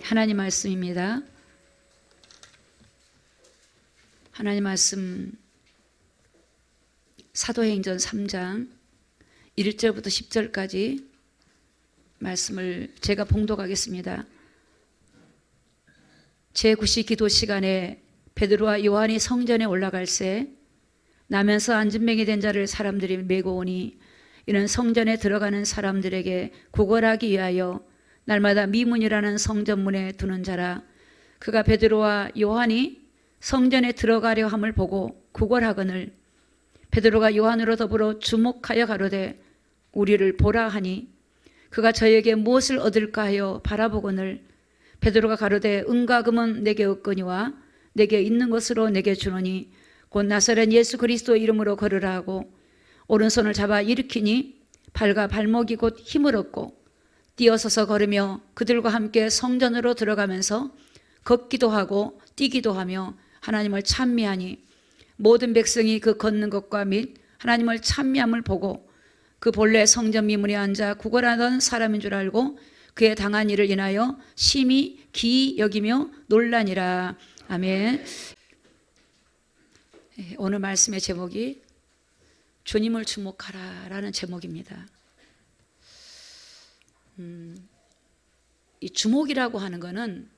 하나님 말씀입니다. 하나님 말씀 사도행전 3장 1절부터 10절까지 말씀을 제가 봉독하겠습니다. 제9시 기도 시간에 베드로와 요한이 성전에 올라갈새 나면서 안진뱅이 된 자를 사람들이 메고 오니 이는 성전에 들어가는 사람들에게 구걸하기 위하여 날마다 미문이라는 성전문에 두는 자라. 그가 베드로와 요한이 성전에 들어가려 함을 보고 구걸하거늘 베드로가 요한으로 더불어 주목하여 가로되 우리를 보라 하니 그가 저에게 무엇을 얻을까 하여 바라보거늘 베드로가 가로되 은과 금은 내게 없거니와 내게 있는 것으로 내게 주노니 곧 나사렛 예수 그리스도 이름으로 걸으라 하고 오른손을 잡아 일으키니 발과 발목이 곧 힘을 얻고 뛰어서서 걸으며 그들과 함께 성전으로 들어가면서 걷기도 하고 뛰기도 하며 하나님을 찬미하니 모든 백성이 그 걷는 것과 및 하나님을 찬미함을 보고 그 본래 성전 미문에 앉아 구걸하던 사람인 줄 알고 그의 당한 일을 인하여 심히 기이 여기며 놀라니라. 아멘. 오늘 말씀의 제목이 주님을 주목하라 라는 제목입니다. 이 주목이라고 하는 것은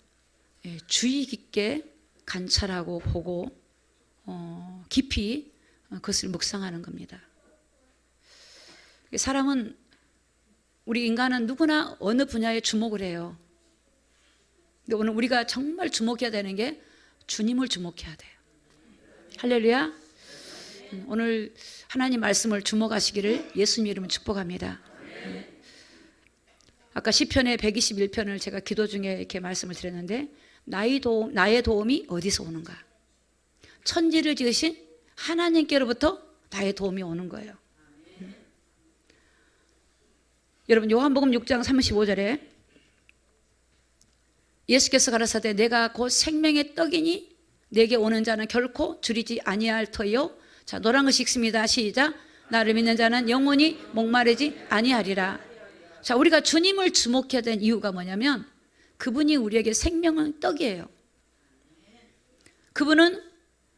주의 깊게 관찰하고 보고 깊이 그것을 묵상하는 겁니다. 사람은 우리 인간은 누구나 어느 분야에 주목을 해요. 근데 오늘 우리가 정말 주목해야 되는 게 주님을 주목해야 돼요. 할렐루야. 오늘 하나님 말씀을 주목하시기를 예수님 이름으로 축복합니다. 아까 시편의 121편을 제가 기도 중에 이렇게 말씀을 드렸는데 나의 도움이 어디서 오는가? 천지를 지으신 하나님께로부터 나의 도움이 오는 거예요. 여러분 요한복음 6장 35절에 예수께서 가라사대 내가 곧 생명의 떡이니 내게 오는 자는 결코 줄이지 아니할 터이요. 자, 노란 것이 읽습니다. 시작. 나를 믿는 자는 영원히 목마르지 아니하리라. 자, 우리가 주님을 주목해야 되는 이유가 뭐냐면 그분이 우리에게 생명은 떡이에요. 그분은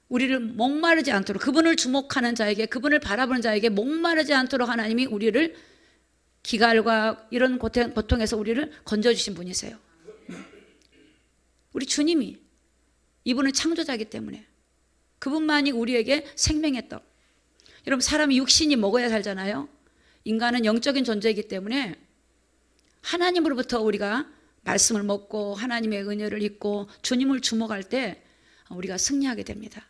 우리를 목마르지 않도록, 그분을 주목하는 자에게, 그분을 바라보는 자에게 목마르지 않도록 하나님이 우리를 기갈과 이런 고통에서 우리를 건져주신 분이세요. 우리 주님이, 이분은 창조자이기 때문에 그분만이 우리에게 생명의 떡. 여러분 사람이 육신이 먹어야 살잖아요. 인간은 영적인 존재이기 때문에 하나님으로부터 우리가 말씀을 먹고 하나님의 은혜를 입고 주님을 주목할 때 우리가 승리하게 됩니다.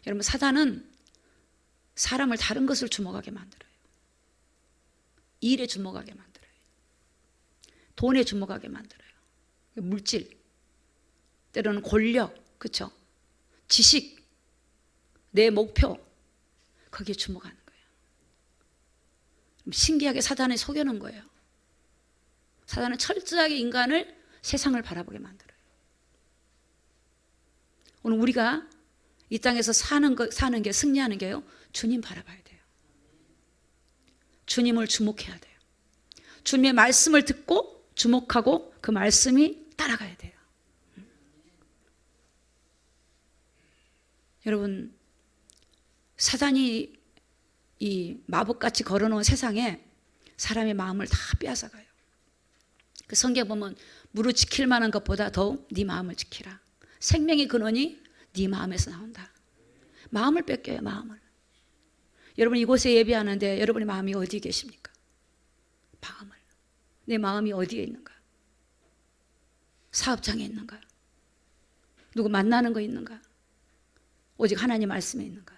여러분 사단은 사람을 다른 것을 주목하게 만들어요. 일에 주목하게 만들어요. 돈에 주목하게 만들어요. 물질, 때로는 권력, 그렇죠? 지식, 내 목표, 거기에 주목하는 거예요. 신기하게 사단이 속여놓은 거예요. 사단은 철저하게 인간을 세상을 바라보게 만들어요. 오늘 우리가 이 땅에서 사는 게 승리하는 게요. 주님 바라봐야 돼요. 주님을 주목해야 돼요. 주님의 말씀을 듣고 주목하고 그 말씀이 따라가야 돼요. 여러분 사단이 이 마법같이 걸어놓은 세상에 사람의 마음을 다 빼앗아가요. 그 성경 보면 무릇 지킬 만한 것보다 더욱 네 마음을 지키라. 생명의 근원이 네 마음에서 나온다. 마음을 뺏겨요. 마음을. 여러분 이곳에 예배하는데 여러분의 마음이 어디에 계십니까? 마음을. 내 마음이 어디에 있는가? 사업장에 있는가? 누구 만나는 거 있는가? 오직 하나님 말씀에 있는가?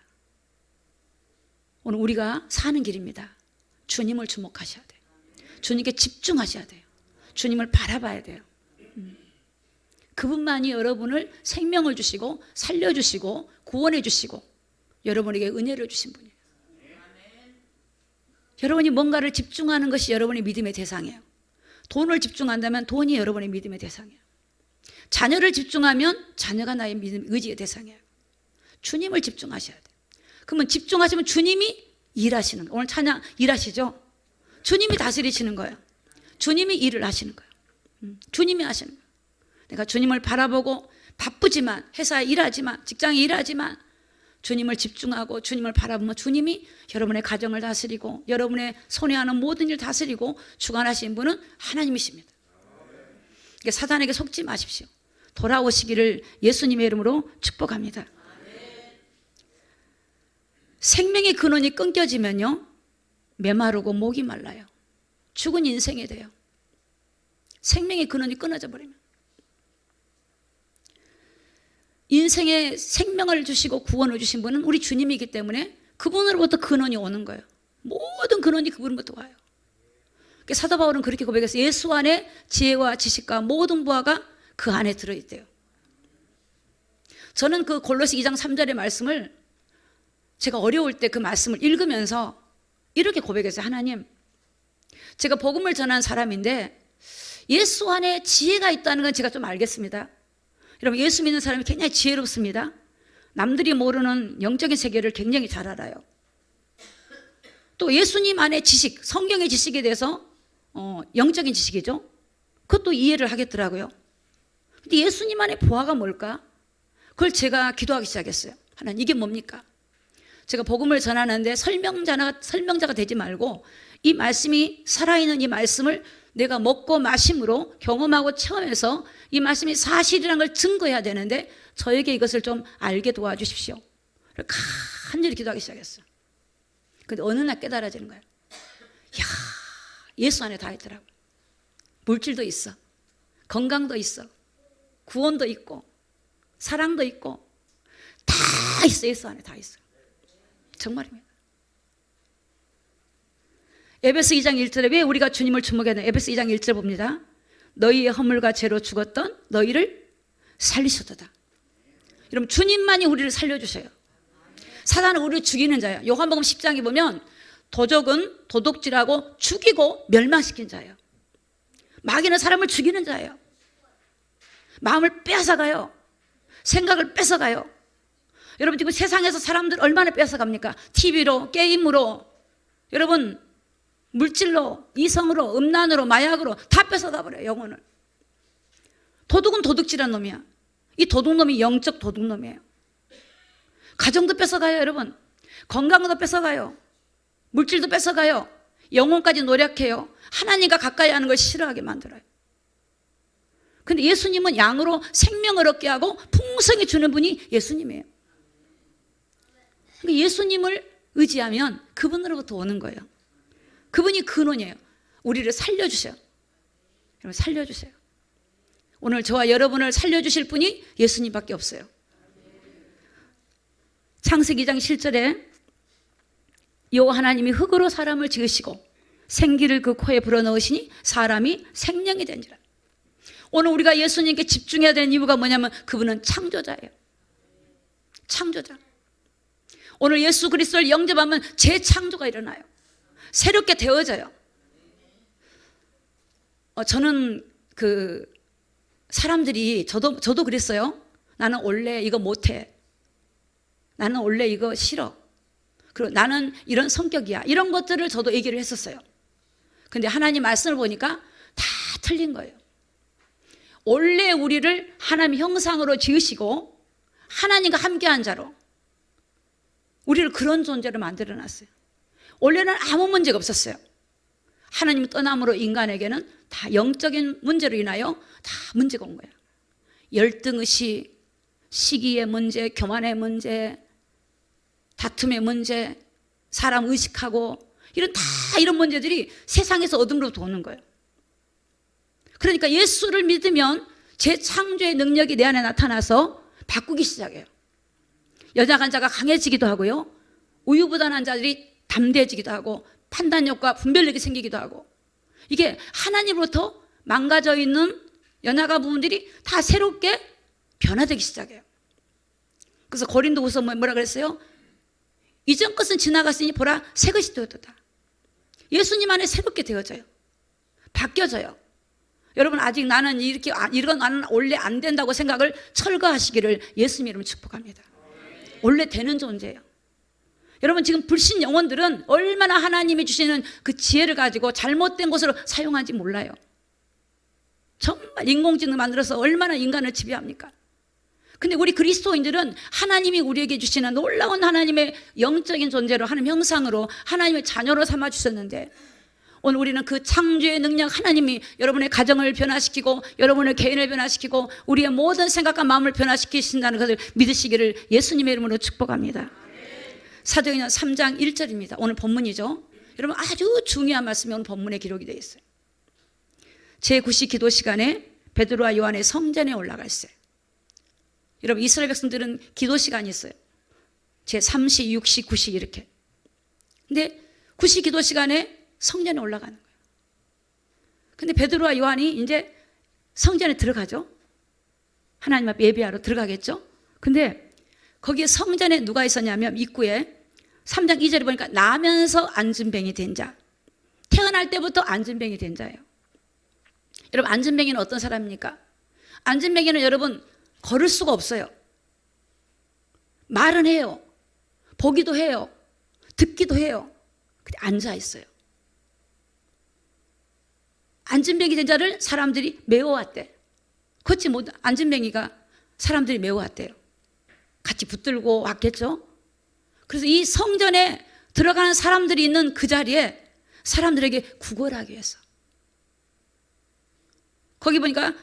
오늘 우리가 사는 길입니다. 주님을 주목하셔야 돼요. 주님께 집중하셔야 돼요. 주님을 바라봐야 돼요. 그분만이 여러분을 생명을 주시고 살려주시고 구원해 주시고 여러분에게 은혜를 주신 분이에요. 여러분이 뭔가를 집중하는 것이 여러분의 믿음의 대상이에요. 돈을 집중한다면 돈이 여러분의 믿음의 대상이에요. 자녀를 집중하면 자녀가 나의 믿음, 의지의 대상이에요. 주님을 집중하셔야 돼요. 그러면 집중하시면 주님이 일하시는 거예요. 오늘 찬양 일하시죠? 주님이 다스리시는 거예요. 주님이 일을 하시는 거예요. 주님이 하시는 거예요. 내가 주님을 바라보고 바쁘지만, 회사에 일하지만, 직장에 일하지만 주님을 집중하고 주님을 바라보면 주님이 여러분의 가정을 다스리고 여러분의 손에 하는 모든 일 다스리고 주관하시는 분은 하나님이십니다. 그러니까 사단에게 속지 마십시오. 돌아오시기를 예수님의 이름으로 축복합니다. 생명의 근원이 끊겨지면요, 메마르고 목이 말라요. 죽은 인생이 돼요. 생명의 근원이 끊어져 버리면. 인생에 생명을 주시고 구원을 주신 분은 우리 주님이기 때문에 그분으로부터 근원이 오는 거예요. 모든 근원이 그분으로부터 와요. 그러니까 사도 바울은 그렇게 고백했어요. 예수 안에 지혜와 지식과 모든 부하가 그 안에 들어있대요. 저는 그 골로새 2장 3절의 말씀을 제가 어려울 때 그 말씀을 읽으면서 이렇게 고백했어요. 하나님, 제가 복음을 전한 사람인데 예수 안에 지혜가 있다는 건 제가 좀 알겠습니다. 여러분, 예수 믿는 사람이 굉장히 지혜롭습니다. 남들이 모르는 영적인 세계를 굉장히 잘 알아요. 또 예수님 안에 지식, 성경의 지식에 대해서 영적인 지식이죠. 그것도 이해를 하겠더라고요. 근데 예수님 안에 보아가 뭘까? 그걸 제가 기도하기 시작했어요. 하나님, 이게 뭡니까? 제가 복음을 전하는데 설명자가 되지 말고 이 말씀이 살아있는 이 말씀을 내가 먹고 마심으로 경험하고 체험해서 이 말씀이 사실이라는 걸 증거해야 되는데 저에게 이것을 좀 알게 도와주십시오. 간절히 기도하기 시작했어요. 근데 어느 날 깨달아지는 거예요. 이야, 예수 안에 다 있더라고요. 물질도 있어, 건강도 있어, 구원도 있고 사랑도 있고 다 있어. 예수 안에 다 있어. 정말입니다. 에베소 2장 1절에 왜 우리가 주님을 주목해야 되나? 에베소 2장 1절 봅니다. 너희의 허물과 죄로 죽었던 너희를 살리셨도다. 여러분, 주님만이 우리를 살려주셔요. 사단은 우리를 죽이는 자예요. 요한복음 10장에 보면 도적은 도둑질하고 죽이고 멸망시킨 자예요. 마귀는 사람을 죽이는 자예요. 마음을 빼앗아가요. 생각을 뺏어가요. 여러분, 지금 세상에서 사람들 얼마나 뺏어갑니까? TV로, 게임으로, 여러분 물질로, 이성으로, 음란으로, 마약으로 다 뺏어가 버려요. 영혼을. 도둑은 도둑질한 놈이야. 이 도둑놈이 영적 도둑놈이에요. 가정도 뺏어가요. 여러분, 건강도 뺏어가요. 물질도 뺏어가요. 영혼까지 노력해요. 하나님과 가까이 하는 걸 싫어하게 만들어요. 근데 예수님은 양으로 생명을 얻게 하고 풍성히 주는 분이 예수님이에요. 그러니까 예수님을 의지하면 그분으로부터 오는 거예요. 그분이 근원이에요. 우리를 살려주세요. 여러분, 살려주세요. 오늘 저와 여러분을 살려주실 분이 예수님밖에 없어요. 창세기 2장 7절에 여호와 하나님이 흙으로 사람을 지으시고 생기를 그 코에 불어넣으시니 사람이 생명이 된지라. 오늘 우리가 예수님께 집중해야 되는 이유가 뭐냐면 그분은 창조자예요. 창조자. 오늘 예수 그리스도를 영접하면 재창조가 일어나요. 새롭게 되어져요. 저는 사람들이 저도 그랬어요. 나는 원래 이거 못해. 나는 원래 이거 싫어. 그리고 나는 이런 성격이야. 이런 것들을 저도 얘기를 했었어요. 근데 하나님 말씀을 보니까 다 틀린 거예요. 원래 우리를 하나님 형상으로 지으시고 하나님과 함께한 자로 우리를 그런 존재로 만들어놨어요. 원래는 아무 문제가 없었어요. 하나님 떠남으로 인간에게는 다 영적인 문제로 인하여 다 문제가 온 거예요. 열등의식, 시기의 문제, 교만의 문제, 다툼의 문제, 사람 의식하고 이런 문제들이 세상에서 어둠으로부터 오는 거예요. 그러니까 예수를 믿으면 재창조의 능력이 내 안에 나타나서 바꾸기 시작해요. 연약한 자가 강해지기도 하고요. 우유부단한 자들이 담대해지기도 하고 판단력과 분별력이 생기기도 하고 이게 하나님으로부터 망가져 있는 연약한 부분들이 다 새롭게 변화되기 시작해요. 그래서 고린도후서 뭐라 그랬어요? 이전 것은 지나갔으니 보라 새 것이 되었도다. 예수님 안에 새롭게 되어져요. 바뀌어져요. 여러분, 아직 나는 이건 나는 원래 안 된다고 생각을 철거하시기를 예수님 이름으로 축복합니다. 원래 되는 존재예요. 여러분, 지금 불신 영혼들은 얼마나 하나님이 주시는 그 지혜를 가지고 잘못된 것으로 사용하는지 몰라요. 정말 인공지능 만들어서 얼마나 인간을 지배합니까? 근데 우리 그리스도인들은 하나님이 우리에게 주시는 놀라운 하나님의 영적인 존재로 하나님 형상으로 하나님의 자녀로 삼아 주셨는데, 오늘 우리는 그 창조의 능력 하나님이 여러분의 가정을 변화시키고 여러분의 개인을 변화시키고 우리의 모든 생각과 마음을 변화시키신다는 것을 믿으시기를 예수님의 이름으로 축복합니다. 사도행전 3장 1절입니다. 오늘 본문이죠. 여러분, 아주 중요한 말씀이 오늘 본문에 기록이 되어 있어요. 제9시 기도 시간에 베드로와 요한의 성전에 올라갈세. 여러분, 이스라엘 백성들은 기도 시간이 있어요. 제3시, 6시, 9시 이렇게. 근데 9시 기도 시간에 성전에 올라가는 거예요. 근데 베드로와 요한이 이제 성전에 들어가죠. 하나님 앞에 예배하러 들어가겠죠. 근데 거기에 성전에 누가 있었냐면 입구에 3장 2절에 보니까 나면서 안진뱅이 된 자. 태어날 때부터 안진뱅이 된 자예요. 여러분, 안진뱅이는 어떤 사람입니까? 안진뱅이는 여러분 걸을 수가 없어요. 말은 해요. 보기도 해요. 듣기도 해요. 근데 앉아 있어요. 안진뱅이 된 자를 사람들이 메워왔대. 걷지 못, 안진뱅이가 사람들이 메워왔대요. 같이 붙들고 왔겠죠. 그래서 이 성전에 들어가는 사람들이 있는 그 자리에 사람들에게 구걸하기 위해서, 거기 보니까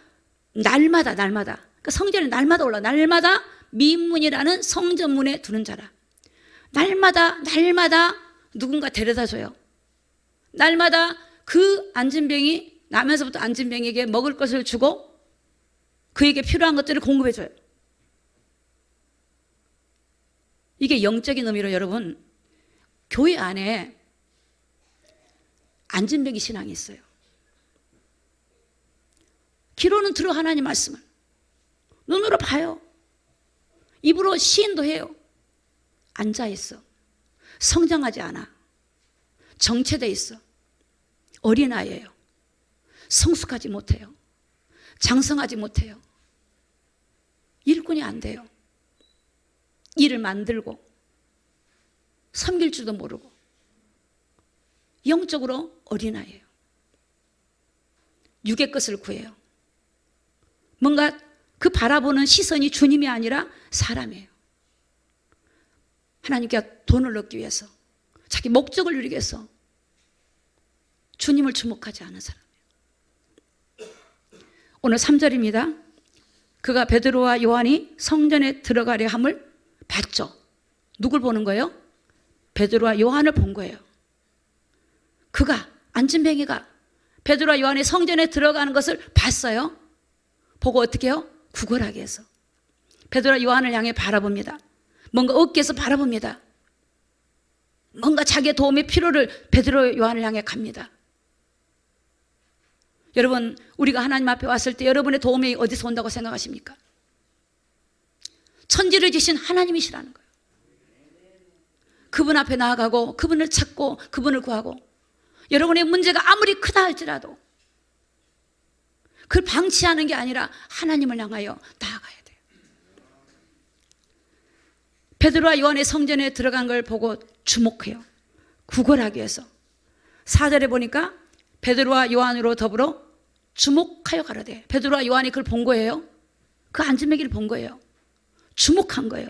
날마다 그러니까 성전에 날마다 올라, 날마다 미문이라는 성전문에 두는 자라. 날마다 누군가 데려다 줘요. 날마다 그 안진뱅이, 나면서부터 안진뱅이에게 먹을 것을 주고 그에게 필요한 것들을 공급해 줘요. 이게 영적인 의미로 여러분, 교회 안에 안진뱅이 신앙이 있어요. 귀로는 들어 하나님 말씀을, 눈으로 봐요. 입으로 시인도 해요. 앉아있어. 성장하지 않아. 정체돼 있어. 어린아이예요. 성숙하지 못해요. 장성하지 못해요. 일꾼이 안 돼요. 일을 만들고 섬길 줄도 모르고 영적으로 어린아이예요. 육의 것을 구해요. 뭔가 그 바라보는 시선이 주님이 아니라 사람이에요. 하나님께 돈을 얻기 위해서, 자기 목적을 누리기 위해서 주님을 주목하지 않은 사람이에요. 오늘 3절입니다. 그가 베드로와 요한이 성전에 들어가려 함을 봤죠. 누굴 보는 거예요? 베드로와 요한을 본 거예요. 그가, 안진뱅이가 베드로와 요한이 성전에 들어가는 것을 봤어요. 보고 어떻게 해요? 구걸하게 해서 베드로와 요한을 향해 바라봅니다. 뭔가 어깨에서 바라봅니다. 뭔가 자기의 도움의 필요를 베드로 요한을 향해 갑니다. 여러분, 우리가 하나님 앞에 왔을 때 여러분의 도움이 어디서 온다고 생각하십니까? 천지를 지신 하나님이시라는 거예요. 그분 앞에 나아가고 그분을 찾고 그분을 구하고, 여러분의 문제가 아무리 크다 할지라도 그걸 방치하는 게 아니라 하나님을 향하여 나아가야 돼요. 베드로와 요한의 성전에 들어간 걸 보고 주목해요. 구걸하기 위해서. 4절에 보니까 베드로와 요한으로 더불어 주목하여 가라되. 베드로와 요한이 그걸 본 거예요. 그 안진뱅이를 본 거예요. 주목한 거예요.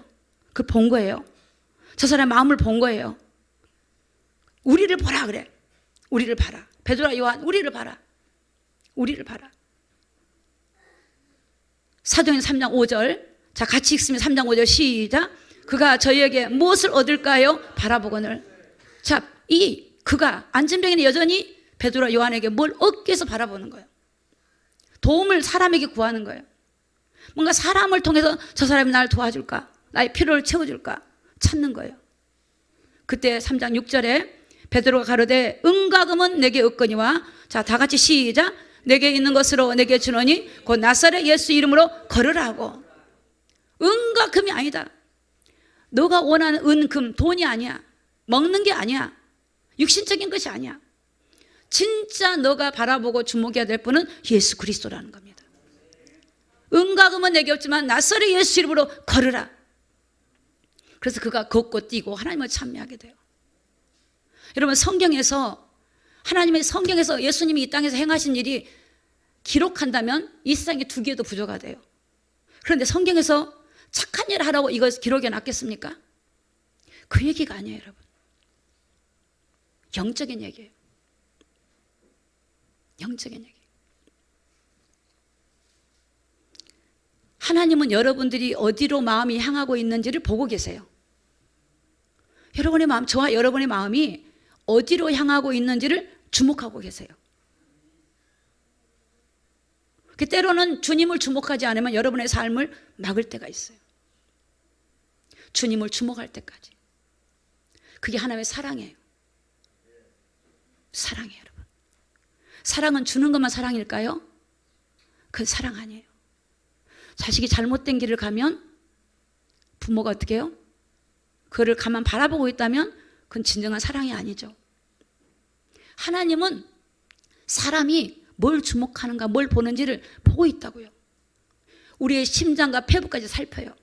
그걸 본 거예요. 저 사람의 마음을 본 거예요. 우리를 보라 그래. 우리를 봐라. 베드로와 요한, 우리를 봐라. 우리를 봐라. 사도행전 3장 5절. 자, 같이 읽습니다. 3장 5절 시작. 그가 저희에게 무엇을 얻을까요? 바라보거늘. 자, 그가, 안진뱅이는 여전히 베드로와 요한에게 뭘 얻기 위해서 바라보는 거예요. 도움을 사람에게 구하는 거예요. 뭔가 사람을 통해서 저 사람이 나를 도와줄까? 나의 필요를 채워줄까? 찾는 거예요. 그때 3장 6절에 베드로가 가로되 은과 금은 내게 없거니와, 자, 다 같이 시작. 내게 있는 것으로 내게 주노니 곧 나사렛 예수 이름으로 걸으라고. 은과 금이 아니다. 너가 원하는 은, 금, 돈이 아니야. 먹는 게 아니야. 육신적인 것이 아니야. 진짜 너가 바라보고 주목해야 될 분은 예수 그리스도라는 겁니다. 은과 금은 내게 없지만 나사렛 예수 이름으로 걸으라. 그래서 그가 걷고 뛰고 하나님을 찬미하게 돼요. 여러분, 성경에서, 하나님의 성경에서 예수님이 이 땅에서 행하신 일이 기록한다면 이 세상에 2개도 부족하대요. 그런데 성경에서 착한 일 하라고 이거 기록해 놨겠습니까? 그 얘기가 아니에요, 여러분. 영적인 얘기예요. 영적인 얘기. 하나님은 여러분들이 어디로 마음이 향하고 있는지를 보고 계세요. 여러분의 마음, 저와 여러분의 마음이 어디로 향하고 있는지를 주목하고 계세요. 때로는 주님을 주목하지 않으면 여러분의 삶을 막을 때가 있어요. 주님을 주목할 때까지. 그게 하나님의 사랑이에요. 사랑이에요, 여러분. 사랑은 주는 것만 사랑일까요? 그건 사랑 아니에요. 자식이 잘못된 길을 가면 부모가 어떻게 해요? 그를 가만 바라보고 있다면 그건 진정한 사랑이 아니죠. 하나님은 사람이 뭘 주목하는가, 뭘 보는지를 보고 있다고요. 우리의 심장과 폐부까지 살펴요.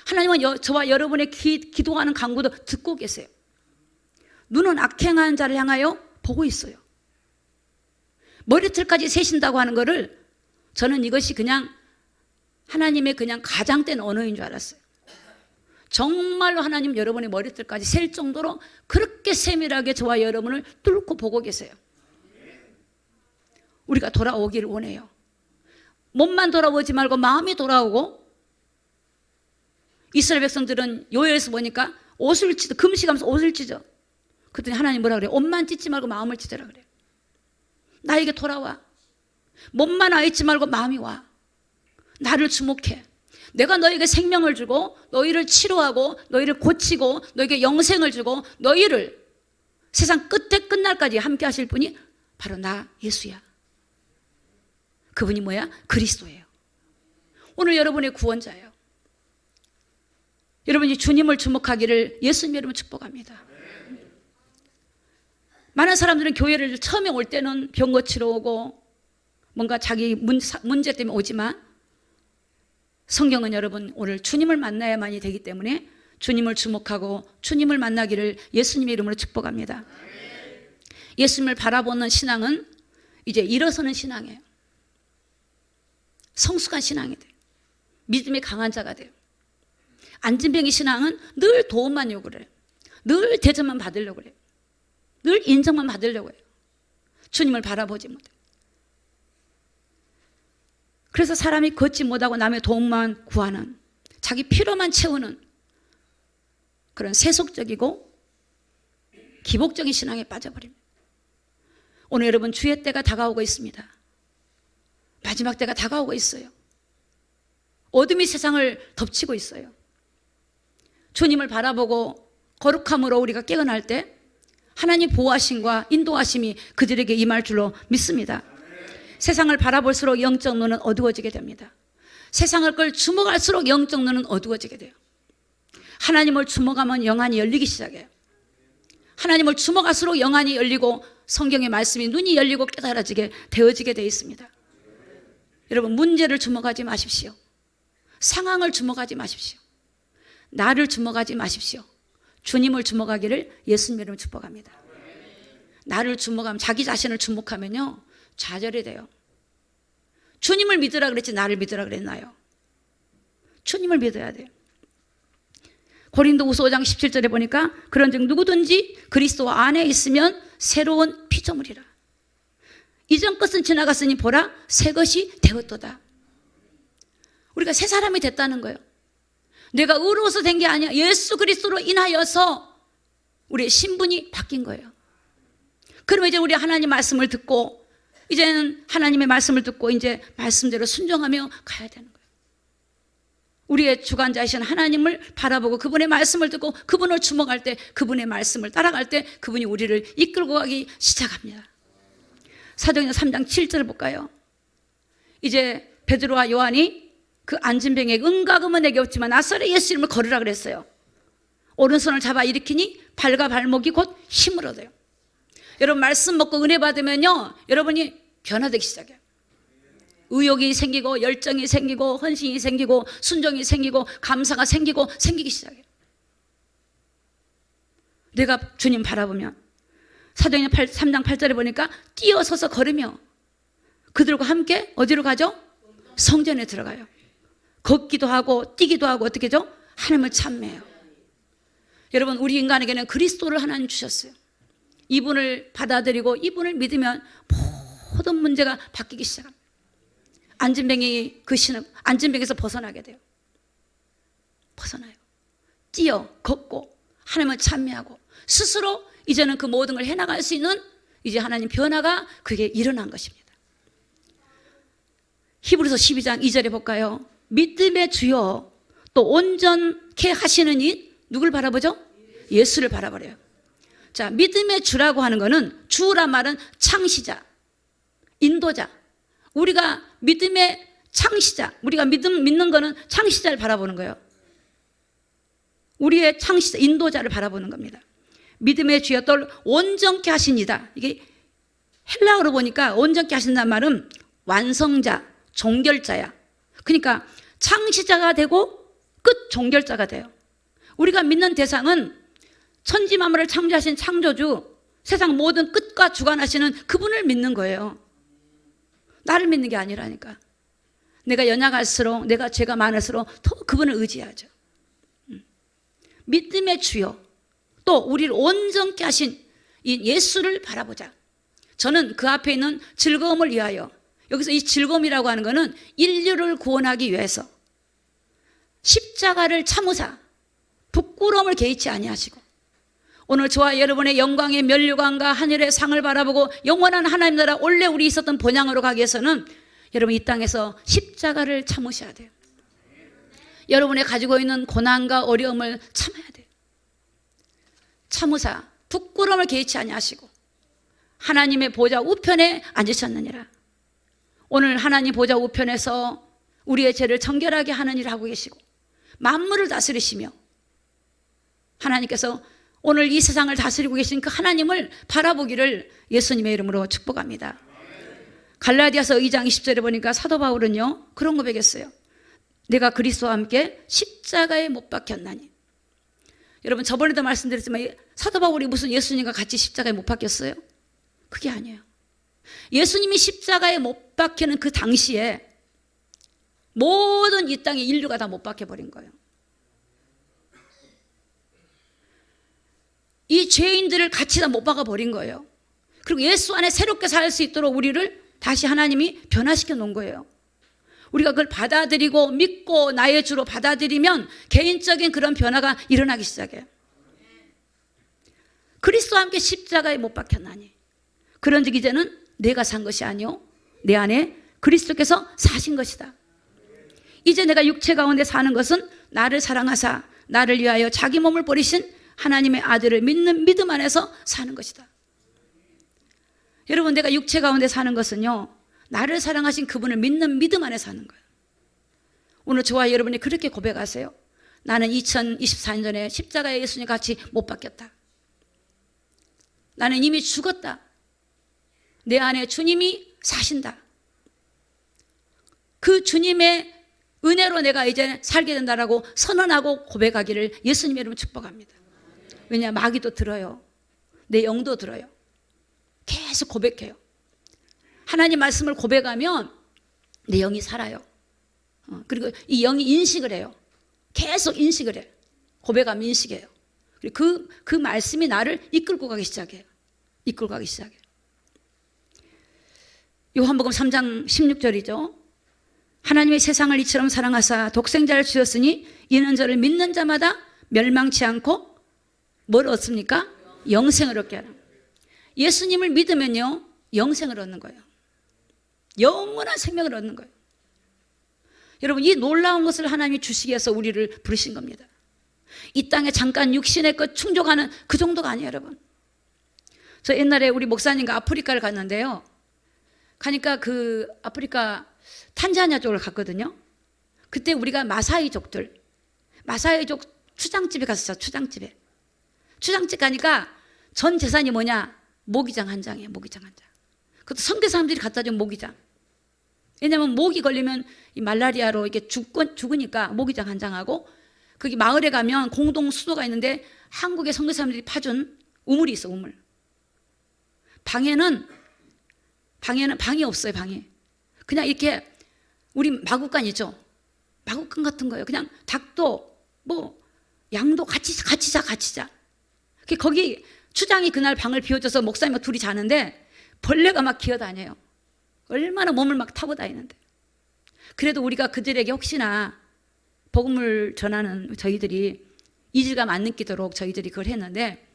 하나님은 저와 여러분의 기도하는 간구도 듣고 계세요. 눈은 악행하는 자를 향하여 보고 있어요. 머리털까지 세신다고 하는 거를 저는 이것이 그냥 하나님의 그냥 가장된 언어인 줄 알았어요. 정말로 하나님 여러분의 머리털까지 셀 정도로 그렇게 세밀하게 저와 여러분을 뚫고 보고 계세요. 우리가 돌아오기를 원해요. 몸만 돌아오지 말고 마음이 돌아오고, 이스라엘 백성들은 요엘에서 보니까 옷을 찢어, 금식하면서 옷을 찢어. 그랬더니 하나님 뭐라 그래요? 옷만 찢지 말고 마음을 찢으라 그래요. 나에게 돌아와. 몸만 와 있지 말고 마음이 와. 나를 주목해. 내가 너에게 생명을 주고 너희를 치료하고 너희를 고치고 너에게 영생을 주고 너희를 세상 끝날까지 함께 하실 분이 바로 나 예수야. 그분이 뭐야? 그리스도예요. 오늘 여러분의 구원자예요. 여러분이 주님을 주목하기를 예수님 이름으로 축복합니다. 많은 사람들은 교회를 처음에 올 때는 병 고치러 오고 뭔가 자기 문제 때문에 오지만, 성경은 여러분 오늘 주님을 만나야만이 되기 때문에 주님을 주목하고 주님을 만나기를 예수님의 이름으로 축복합니다. 예수님을 바라보는 신앙은 이제 일어서는 신앙이에요. 성숙한 신앙이 돼요. 믿음이 강한 자가 돼요. 안진뱅이 신앙은 늘 도움만 요구를 해요. 늘 대접만 받으려고 해요. 늘 인정만 받으려고 해요. 주님을 바라보지 못해요. 그래서 사람이 걷지 못하고 남의 도움만 구하는, 자기 필요만 채우는 그런 세속적이고 기복적인 신앙에 빠져버립니다. 오늘 여러분 주의 때가 다가오고 있습니다. 마지막 때가 다가오고 있어요. 어둠이 세상을 덮치고 있어요. 주님을 바라보고 거룩함으로 우리가 깨어날 때 하나님 보호하심과 인도하심이 그들에게 임할 줄로 믿습니다. 세상을 바라볼수록 영적 눈은 어두워지게 됩니다. 세상을 걸 주목할수록 영적 눈은 어두워지게 돼요. 하나님을 주목하면 영안이 열리기 시작해요. 하나님을 주목할수록 영안이 열리고 성경의 말씀이 눈이 열리고 깨달아지게 되어지게 되어 있습니다. 여러분, 문제를 주목하지 마십시오. 상황을 주목하지 마십시오. 나를 주목하지 마십시오. 주님을 주목하기를 예수님 이름으로 축복합니다. 나를 주목하면, 자기 자신을 주목하면요 좌절이 돼요. 주님을 믿으라 그랬지 나를 믿으라 그랬나요? 주님을 믿어야 돼요. 고린도후서 5장 17절에 보니까 그런즉 누구든지 그리스도 안에 있으면 새로운 피조물이라. 이전 것은 지나갔으니 보라 새 것이 되었도다. 우리가 새 사람이 됐다는 거예요. 내가 의로워서 된 게 아니야. 예수 그리스도로 인하여서 우리의 신분이 바뀐 거예요. 그러면 이제 우리 하나님 말씀을 듣고, 이제는 하나님의 말씀을 듣고 이제 말씀대로 순종하며 가야 되는 거예요. 우리의 주관자이신 하나님을 바라보고 그분의 말씀을 듣고 그분을 주목할 때, 그분의 말씀을 따라갈 때 그분이 우리를 이끌고 가기 시작합니다. 사도행전 3장 7절을 볼까요? 이제 베드로와 요한이 그 안진병에게 은과금은 내게 없지만 나사렛 예수 이름을 걸으라 그랬어요. 오른손을 잡아 일으키니 발과 발목이 곧 힘을 얻어요. 여러분 말씀 먹고 은혜 받으면요 여러분이 변화되기 시작해요. 의욕이 생기고 열정이 생기고 헌신이 생기고 순종이 생기고 감사가 생기기 시작해요. 내가 주님 바라보면 사도행전 3장 8절에 보니까 뛰어서서 걸으며 그들과 함께 어디로 가죠? 성전에 들어가요. 걷기도 하고 뛰기도 하고 어떻게 하죠? 하나님을 찬미해요. 여러분, 우리 인간에게는 그리스도를 하나님 주셨어요. 이분을 받아들이고 이분을 믿으면 모든 문제가 바뀌기 시작합니다. 안진뱅이 그 신은 안진뱅에서 벗어나게 돼요. 벗어나요. 뛰어 걷고 하나님을 찬미하고 스스로 이제는 그 모든 걸 해나갈 수 있는 이제 하나님 변화가 그게 일어난 것입니다. 히브리서 12장 2절에 볼까요? 믿음의 주여 또 온전케 하시는 이 누굴 바라보죠? 예수를 바라보래요. 자, 믿음의 주라고 하는 것은 주란 말은 창시자, 인도자. 우리가 믿음의 창시자, 우리가 믿는 거는 창시자를 바라보는 거예요. 우리의 창시자, 인도자를 바라보는 겁니다. 믿음의 주여 또 온전케 하시니다. 이게 헬라어로 보니까 온전케 하신다는 말은 완성자, 종결자야. 그러니까 창시자가 되고 끝 종결자가 돼요. 우리가 믿는 대상은 천지 만물을 창조하신 창조주, 세상 모든 끝과 주관하시는 그분을 믿는 거예요. 나를 믿는 게 아니라니까. 내가 연약할수록, 내가 죄가 많을수록 더 그분을 의지하죠. 믿음의 주여 또 우리를 온전케 하신 이 예수를 바라보자. 저는 그 앞에 있는 즐거움을 위하여, 여기서 이 즐거움이라고 하는 것은 인류를 구원하기 위해서 십자가를 참으사 부끄러움을 개의치 아니하시고 오늘 저와 여러분의 영광의 면류관과 하늘의 상을 바라보고 영원한 하나님 나라 원래 우리 있었던 본향으로 가기 위해서는 여러분 이 땅에서 십자가를 참으셔야 돼요. 여러분의 가지고 있는 고난과 어려움을 참아야 돼요. 참으사 부끄러움을 개의치 아니하시고 하나님의 보좌 우편에 앉으셨느니라. 오늘 하나님 보좌 우편에서 우리의 죄를 정결하게 하는 일을 하고 계시고 만물을 다스리시며 하나님께서 오늘 이 세상을 다스리고 계신 그 하나님을 바라보기를 예수님의 이름으로 축복합니다. 갈라디아서 2장 20절에 보니까 사도 바울은요 그런 고백했어요. 내가 그리스도와 함께 십자가에 못 박혔나니. 여러분 저번에도 말씀드렸지만 사도 바울이 무슨 예수님과 같이 십자가에 못 박혔어요? 그게 아니에요. 예수님이 십자가에 못 박히는 그 당시에 모든 이 땅의 인류가 다 못 박혀버린 거예요. 이 죄인들을 같이 다 못 박아버린 거예요. 그리고 예수 안에 새롭게 살 수 있도록 우리를 다시 하나님이 변화시켜 놓은 거예요. 우리가 그걸 받아들이고 믿고 나의 주로 받아들이면 개인적인 그런 변화가 일어나기 시작해요. 그리스도와 함께 십자가에 못 박혔나니. 그런즉 이제는 내가 산 것이 아니요 내 안에 그리스도께서 사신 것이다. 이제 내가 육체 가운데 사는 것은 나를 사랑하사 나를 위하여 자기 몸을 버리신 하나님의 아들을 믿는 믿음 안에서 사는 것이다. 여러분 내가 육체 가운데 사는 것은요 나를 사랑하신 그분을 믿는 믿음 안에 사는 거예요. 오늘 저와 여러분이 그렇게 고백하세요. 나는 2024년 전에 십자가에 예수님 같이 못 박혔다. 나는 이미 죽었다. 내 안에 주님이 사신다. 그 주님의 은혜로 내가 이제 살게 된다라고 선언하고 고백하기를 예수님의 이름으로 축복합니다. 왜냐 마귀도 들어요. 내 영도 들어요. 계속 고백해요. 하나님 말씀을 고백하면 내 영이 살아요. 그리고 이 영이 인식을 해요. 계속 인식을 해요. 고백하면 인식해요. 그리고 그 말씀이 나를 이끌고 가기 시작해요. 이끌고 가기 시작해요. 요한복음 3장 16절이죠. 하나님의 세상을 이처럼 사랑하사 독생자를 주셨으니 이는 저를 믿는 자마다 멸망치 않고 뭘 얻습니까? 영생을 얻게 하라. 예수님을 믿으면요 영생을 얻는 거예요. 영원한 생명을 얻는 거예요. 여러분 이 놀라운 것을 하나님이 주시기 위해서 우리를 부르신 겁니다. 이 땅에 잠깐 육신의 것 충족하는 그 정도가 아니에요. 여러분 저 옛날에 우리 목사님과 아프리카를 갔는데요 가니까 그 아프리카 탄자니아 쪽을 갔거든요. 그때 우리가 마사이족 추장집에 갔었어요. 추장집 가니까 전 재산이 뭐냐? 모기장 한 장이에요. 모기장 한 장. 그것도 성대 사람들이 갖다 준 모기장. 왜냐하면 모기 걸리면 이 말라리아로 이렇게 죽으니까 모기장 한 장하고 거기 마을에 가면 공동 수도가 있는데 한국의 성대 사람들이 파준 우물이 있어. 우물. 방에는 방이 없어요. 방에. 그냥 이렇게 우리 마구간 있죠. 마구간 같은 거예요. 그냥 닭도 뭐 양도 같이 자. 거기 추장이 그날 방을 비워줘서 목사님과 둘이 자는데 벌레가 막 기어다녀요. 얼마나 몸을 막 타고 다니는데. 그래도 우리가 그들에게 혹시나 복음을 전하는 저희들이 이질감 안 느끼도록 저희들이 그걸 했는데,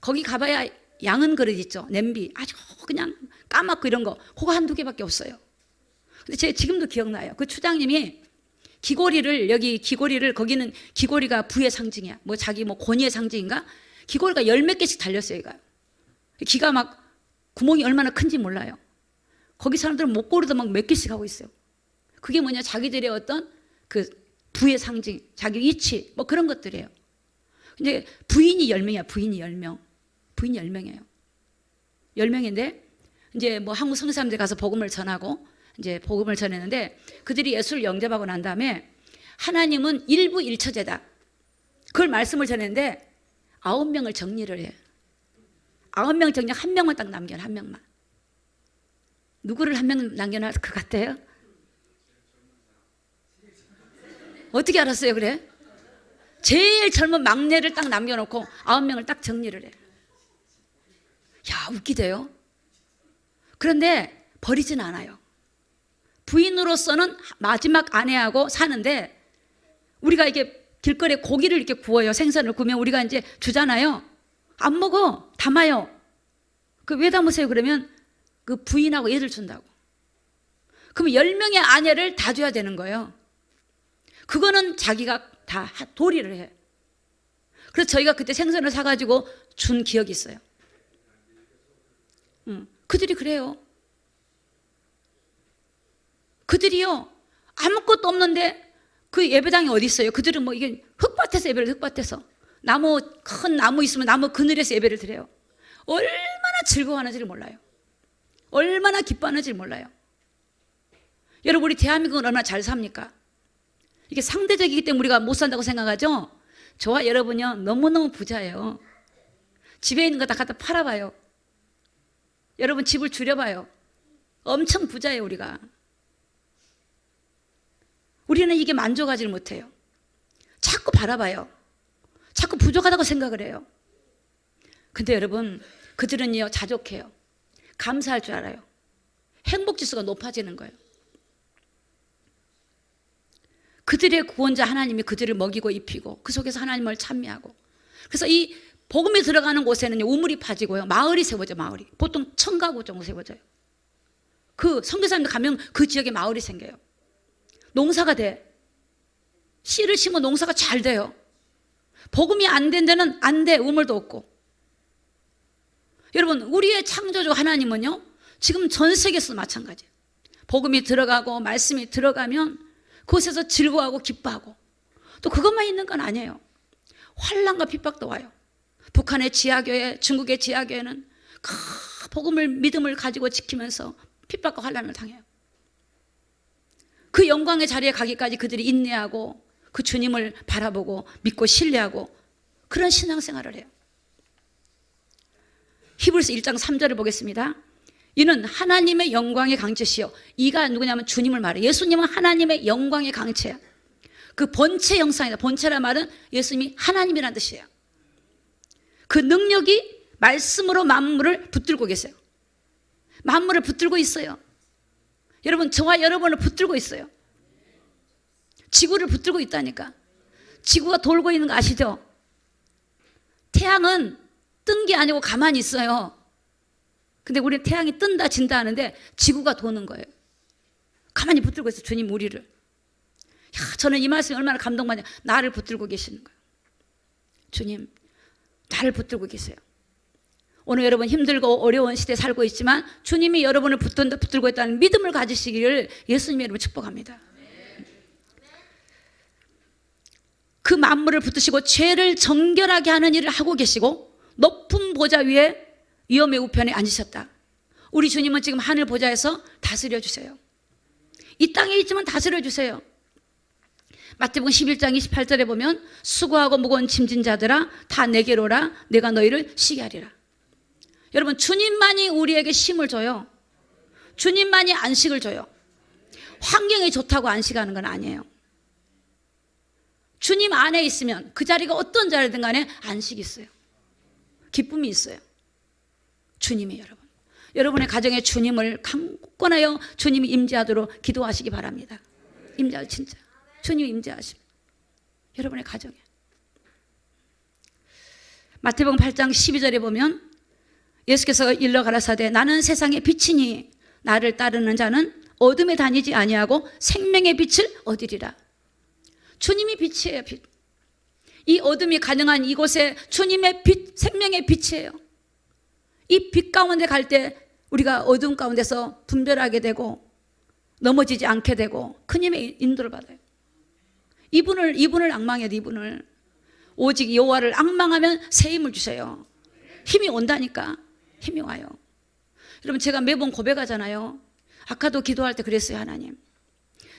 거기 가봐야 양은 그릇 있죠. 냄비 아주 그냥 까맣고 이런 거, 그거 한두 개밖에 없어요. 근데 제가 지금도 기억나요. 그 추장님이 귀고리를 거기는 귀고리가 부의 상징이야. 뭐 자기 뭐 권위의 상징인가? 귀고리가 열 몇 개씩 달렸어요. 얘가. 귀가 막 구멍이 얼마나 큰지 몰라요. 거기 사람들은 목걸이도 막 몇 개씩 하고 있어요. 그게 뭐냐, 자기들의 어떤 그 부의 상징, 자기 위치, 뭐 그런 것들이에요. 근데 부인이 10명이야. 부인이 10명이에요. 10명인데 이제 뭐 한국 성교 사람들 가서 복음을 전하고 이제 복음을 전했는데, 그들이 예수를 영접하고 난 다음에 하나님은 일부 일처제다, 그걸 말씀을 전했는데 9명을 정리를 해요. 9명 정리, 한 명만 딱 남겨놔. 한 명만. 누구를 한 명 남겨놔 것 같아요? 어떻게 알았어요? 그래? 제일 젊은 막내를 딱 남겨놓고 9명을 딱 정리를 해. 야, 웃기대요. 그런데 버리진 않아요. 부인으로서는 마지막 아내하고 사는데, 우리가 이게 길거리에 고기를 이렇게 구워요. 생선을 구우면 우리가 이제 주잖아요. 안 먹어. 담아요. 그 왜 담으세요? 그러면 그 부인하고 얘들 준다고. 그럼 10명의 아내를 다 줘야 되는 거예요. 그거는 자기가 다 도리를 해. 그래서 저희가 그때 생선을 사가지고 준 기억이 있어요. 그들이 그래요. 그들이요, 아무것도 없는데 그 예배당이 어디 있어요? 그들은 뭐 이게 흙밭에서 예배를, 흙밭에서 큰 나무 있으면 나무 그늘에서 예배를 드려요. 얼마나 즐거워하는지를 몰라요. 얼마나 기뻐하는지를 몰라요. 여러분, 우리 대한민국은 얼마나 잘 삽니까? 이게 상대적이기 때문에 우리가 못 산다고 생각하죠? 저와 여러분요, 너무너무 부자예요. 집에 있는 거 다 갖다 팔아봐요. 여러분 집을 줄여봐요. 엄청 부자예요. 우리는 이게 만족하지 못해요. 자꾸 바라봐요. 자꾸 부족하다고 생각을 해요. 근데 여러분, 그들은요, 자족해요. 감사할 줄 알아요. 행복지수가 높아지는 거예요. 그들의 구원자 하나님이 그들을 먹이고 입히고 그 속에서 하나님을 찬미하고, 그래서 이 복음에 들어가는 곳에는 우물이 파지고요, 마을이 세워져. 마을이 보통 1000가구 정도 세워져요. 그 선교사님들 가면 그 지역에 마을이 생겨요. 농사가 돼. 씨를 심어 농사가 잘 돼요. 복음이 안 된 데는 안 돼. 우물도 없고. 여러분, 우리의 창조주 하나님은요, 지금 전 세계에서 마찬가지예요. 복음이 들어가고 말씀이 들어가면 그곳에서 즐거워하고 기뻐하고, 또 그것만 있는 건 아니에요. 환난과 핍박도 와요. 북한의 지하교회, 중국의 지하교회는 복음을, 믿음을 가지고 지키면서 핍박과 환난을 당해요. 그 영광의 자리에 가기까지 그들이 인내하고 그 주님을 바라보고 믿고 신뢰하고 그런 신앙생활을 해요. 히브리서 1장 3절을 보겠습니다. 이는 하나님의 영광의 강체시요. 이가 누구냐면 주님을 말해요. 예수님은 하나님의 영광의 강체야. 그 본체 형상이다. 본체란 말은 예수님이 하나님이라는 뜻이에요. 그 능력이 말씀으로 만물을 붙들고 계세요. 만물을 붙들고 있어요. 여러분, 저와 여러분을 붙들고 있어요. 지구를 붙들고 있다니까. 지구가 돌고 있는 거 아시죠? 태양은 뜬 게 아니고 가만히 있어요. 근데 우리는 태양이 뜬다 진다 하는데 지구가 도는 거예요. 가만히 붙들고 있어요. 주님 우리를. 야, 저는 이 말씀이 얼마나 감동받냐. 나를 붙들고 계시는 거예요. 주님, 나를 붙들고 계세요. 오늘 여러분 힘들고 어려운 시대에 살고 있지만 주님이 여러분을 붙들고 있다는 믿음을 가지시기를 예수님의 이름으로 축복합니다. 그 만물을 붙드시고 죄를 정결하게 하는 일을 하고 계시고 높은 보좌 위에 위엄의 우편에 앉으셨다. 우리 주님은 지금 하늘 보좌에서 다스려 주세요. 이 땅에 있지만 다스려 주세요. 마태복음 11장 28절에 보면 수고하고 무거운 짐진 자들아 다 내게로 오라. 내가 너희를 쉬게 하리라. 여러분, 주님만이 우리에게 쉼을 줘요. 주님만이 안식을 줘요. 환경이 좋다고 안식하는 건 아니에요. 주님 안에 있으면 그 자리가 어떤 자리든 간에 안식이 있어요. 기쁨이 있어요. 주님이 여러분의 가정에 주님을 강권하여 주님이 임재하도록 기도하시기 바랍니다. 진짜 주님 임재하시고 여러분의 가정에. 마태복음 8장 12절에 보면 예수께서 일러 가라사대 나는 세상의 빛이니 나를 따르는 자는 어둠에 다니지 아니하고 생명의 빛을 얻으리라. 주님이 빛이에요. 빛. 이 어둠이 가능한 이곳에 주님의 빛, 생명의 빛이에요. 이 빛 가운데 갈 때 우리가 어둠 가운데서 분별하게 되고 넘어지지 않게 되고 큰 힘의 인도를 받아요. 이분을 앙망해야 돼. 이분을 오직 여호와를 앙망하면 새 힘을 주세요. 힘이 온다니까. 힘이 와요. 여러분 제가 매번 고백하잖아요. 아까도 기도할 때 그랬어요. 하나님,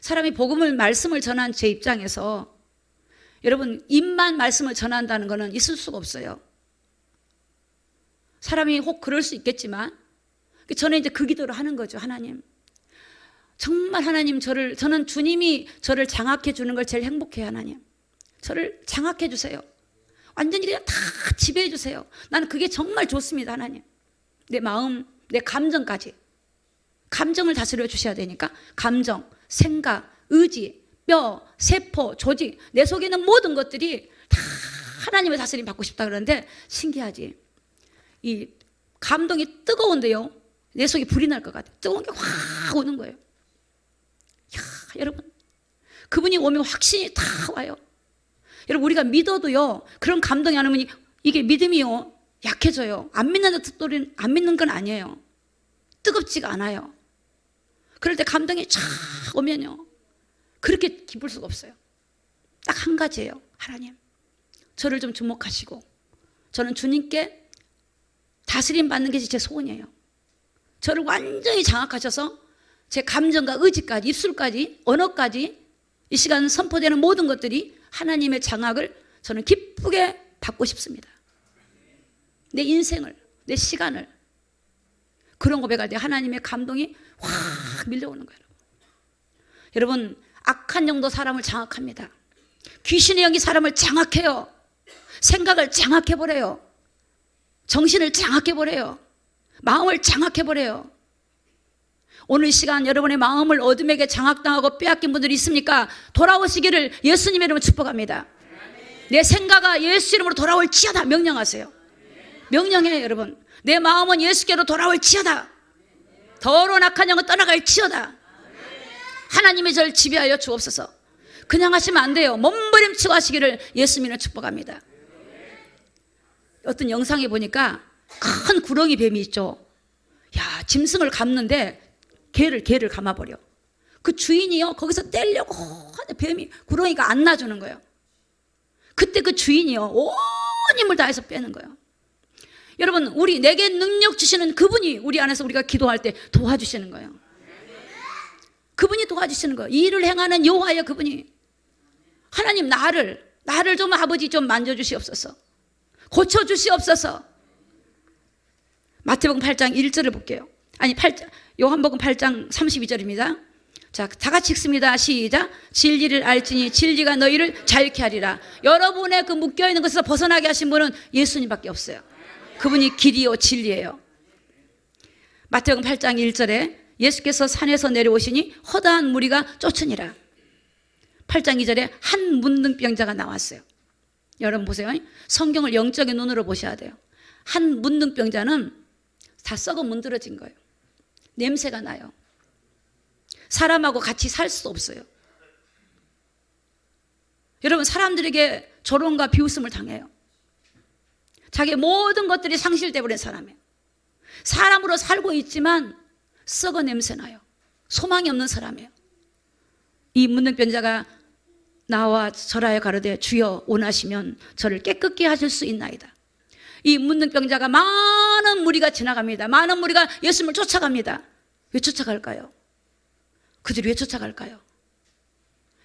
사람이 말씀을 전한 제 입장에서 여러분 입만 말씀을 전한다는 것은 있을 수가 없어요. 사람이 혹 그럴 수 있겠지만 저는 이제 그 기도를 하는 거죠. 하나님, 정말 하나님 저는 주님이 저를 장악해 주는 걸 제일 행복해요. 하나님, 저를 장악해 주세요. 완전히 그냥 다 지배해 주세요. 나는 그게 정말 좋습니다. 하나님, 내 마음, 내 감정까지. 감정을 다스려 주셔야 되니까 감정, 생각, 의지, 뼈, 세포, 조직, 내 속에 있는 모든 것들이 다 하나님의 다스림 받고 싶다 그러는데 신기하지. 이 감동이 뜨거운데요, 내 속에 불이 날 것 같아요. 뜨거운 게 확 오는 거예요. 야, 여러분, 그분이 오면 확신이 다 와요. 여러분, 우리가 믿어도요, 그런 감동이 안 오면 이게 믿음이요, 약해져요. 안 믿는 건 아니에요. 뜨겁지가 않아요. 그럴 때 감동이 쫙 오면요, 그렇게 기쁠 수가 없어요. 딱 한 가지예요. 하나님, 저를 좀 주목하시고 저는 주님께 다스림 받는 게 제 소원이에요. 저를 완전히 장악하셔서 제 감정과 의지까지, 입술까지, 언어까지, 이 시간 선포되는 모든 것들이 하나님의 장악을 저는 기쁘게 받고 싶습니다. 내 인생을, 내 시간을. 그런 고백할 때 하나님의 감동이 확 밀려오는 거예요. 여러분, 악한 영도 사람을 장악합니다. 귀신의 영이 사람을 장악해요. 생각을 장악해버려요. 정신을 장악해버려요. 마음을 장악해버려요. 오늘 이 시간 여러분의 마음을 어둠에게 장악당하고 빼앗긴 분들이 있습니까? 돌아오시기를 예수님의 이름으로 축복합니다. 내 생각아 예수 이름으로 돌아올지어다 명령하세요. 명령해요. 여러분, 내 마음은 예수께로 돌아올지어다. 더러운 악한 영은 떠나갈지어다. 하나님이 저를 지배하여 주옵소서. 그냥 하시면 안 돼요. 몸부림치고 하시기를 예수님을 축복합니다. 어떤 영상에 보니까 큰 구렁이 뱀이 있죠. 야, 짐승을 감는데 개를 감아버려. 그 주인이요, 거기서 떼려고 뱀이, 구렁이가 안 놔주는 거예요. 그때 그 주인이요, 온 힘을 다해서 빼는 거예요. 여러분, 내게 능력 주시는 그분이 우리 안에서 우리가 기도할 때 도와주시는 거예요. 그분이 도와주시는 거예요. 이 일을 행하는 여호와예요. 그분이. 하나님, 나를 좀 아버지 좀 만져주시옵소서. 고쳐주시옵소서. 마태복음 8장 1절을 볼게요. 요한복음 8장 32절입니다. 자, 다 같이 읽습니다. 시작. 진리를 알지니 진리가 너희를 자유케 하리라. 여러분의 그 묶여있는 것에서 벗어나게 하신 분은 예수님밖에 없어요. 그분이 길이요 진리예요. 마태복음 8장 1절에 예수께서 산에서 내려오시니 허다한 무리가 쫓으니라. 8장 2절에 한 문둥병자가 나왔어요. 여러분 보세요. 성경을 영적인 눈으로 보셔야 돼요. 한 문둥병자는 다 썩어 문드러진 거예요. 냄새가 나요. 사람하고 같이 살 수 없어요. 여러분, 사람들에게 조롱과 비웃음을 당해요. 자기의 모든 것들이 상실되어버린 사람이에요. 사람으로 살고 있지만 썩어 냄새 나요. 소망이 없는 사람이에요. 이 문둥병자가 나와 절하여 가로되 주여 원하시면 저를 깨끗게 하실 수 있나이다. 이 문둥병자가 많은 무리가 지나갑니다. 많은 무리가 예수님을 쫓아갑니다. 왜 쫓아갈까요? 그들이 왜 쫓아갈까요?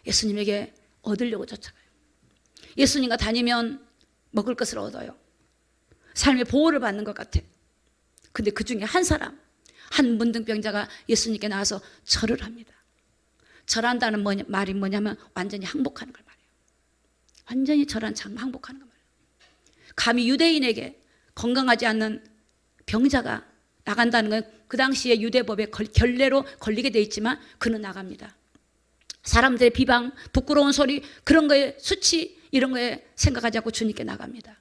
예수님에게 얻으려고 쫓아가요. 예수님과 다니면 먹을 것을 얻어요. 삶의 보호를 받는 것 같아. 근데 그 중에 한 사람, 한 문둥병자가 예수님께 나와서 절을 합니다. 절한다는 말이 뭐냐면 완전히 항복하는 걸 말해요. 완전히 절한 참 항복하는 걸 말해요. 감히 유대인에게 건강하지 않는 병자가 나간다는 건 그 당시에 유대법에 결례로 걸리게 돼 있지만 그는 나갑니다. 사람들의 비방, 부끄러운 소리, 그런 거에 수치, 이런 거에 생각하지 않고 주님께 나갑니다.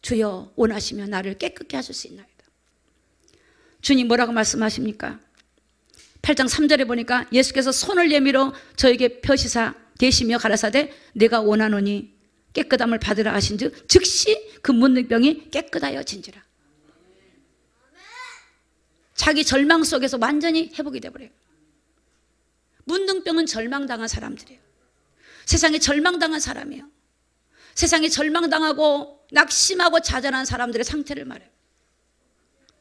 주여 원하시면 나를 깨끗게 하실 수 있나이다. 주님 뭐라고 말씀하십니까? 8장 3절에 보니까 예수께서 손을 내밀어 저에게 펴시사 대시며 가라사대 내가 원하노니 깨끗함을 받으라 하신즉 즉시 그 문둥병이 깨끗하여 진지라. 자기 절망 속에서 완전히 회복이 되어버려요. 문둥병은 절망당한 사람들이에요. 세상에 절망당한 사람이에요. 세상에 절망당하고 낙심하고 좌절한 사람들의 상태를 말해요.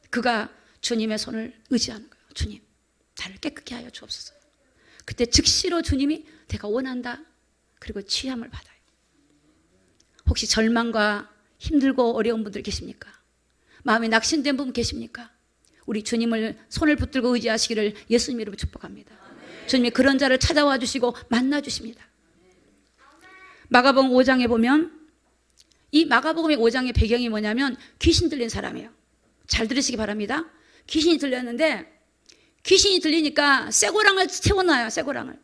그가 주님의 손을 의지하는 거예요. 주님, 나를 깨끗게 하여 주옵소서. 그때 즉시로 주님이 내가 원한다. 그리고 취함을 받아요. 혹시 절망과 힘들고 어려운 분들 계십니까? 마음이 낙심된 분 계십니까? 우리 주님을 손을 붙들고 의지하시기를 예수님 이름으로 축복합니다. 주님이 그런 자를 찾아와 주시고 만나 주십니다. 마가복음 5장에 보면 이 마가복음의 5장의 배경이 뭐냐면 귀신 들린 사람이에요. 잘 들으시기 바랍니다. 귀신이 들렸는데 귀신이 들리니까 쇠고랑을 채워놔요. 쇠고랑을.